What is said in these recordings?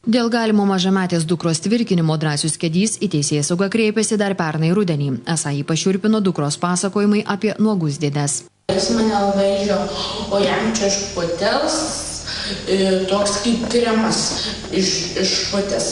Dėl galimo mažametės dukros tvirkinimo Drąsius Kedys į teisėsaugą kreipėsi dar pernai rudenį. Esą jį pašiurpino dukros pasakojimai apie nuogus dėdes. Jis mane laižo, o jam čia išputels, toks kaip tyriamas išputęs.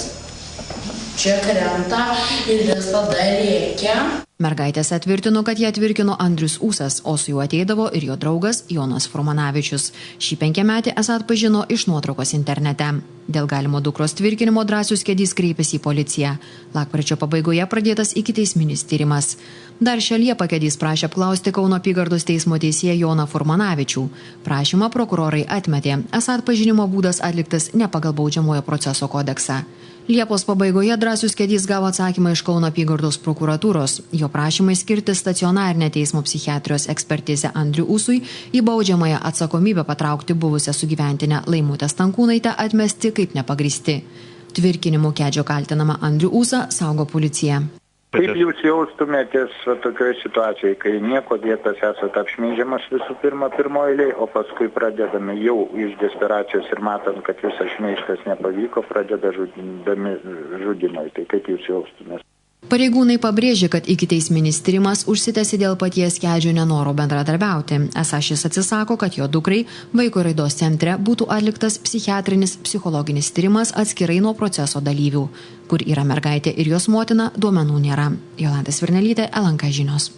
Čia krenta ir jis tada rėkia. Mergaitės atvirtino, kad ją tvirkino Andrius Ūsas, o su juo ateidavo ir jo draugas Jonas Frumanavičius. Šį 5-metį esą atpažino iš nuotraukos internete. Dėl galimo dukros tvirkinimo Drąsius Kedys kreipėsi į policiją. Lapkričio pabaigoje pradėtas ikiteisminis tyrimas. Dar šią Liepą Kedys prašė apklausti Kauno apygardos teismo teisėją Joną Furmanavičių. Prašymą prokurorai atmetė, esą atpažinimo būdas atliktas ne pagal baudžiamojo proceso kodeksą. Liepos pabaigoje Drąsius Kedys gavo atsakymą iš Kauno apygardos prokuratūros. Jo prašymai skirti stacionarinę teismo psichiatrijos ekspertizę Andriui Ūsui į baudžiamąją atsakomybę patraukti buvusią sugyventinę Laimutę Stankūnaitę atmesti kaip nepagristi. Tvirkinimu Kedžio kaltinama Andrių Ūsą saugo policija. Kaip jūs jaustumėtės tokioje situacijoje, kai nieko dėtas esate apšmeižiamas visų pirma pirmoje eilėje, o paskui pradedame jau iš desperacijos ir matant, kad visas šmeižtas nepavyko, pradeda žudimai. Tai kaip jūs jaustumės? Pareigūnai pabrėžė, kad ikiteisminis tyrimas užsitęsė dėl paties Kedžio nenoro bendradarbiauti. Esą šis atsisako, kad jo dukrai vaiko raidos centre būtų atliktas psichiatrinis psichologinis tyrimas atskirai nuo proceso dalyvių. Kur yra mergaitė ir jos motina, duomenų nėra. Jolanta Svirnelytė, LNK žinios.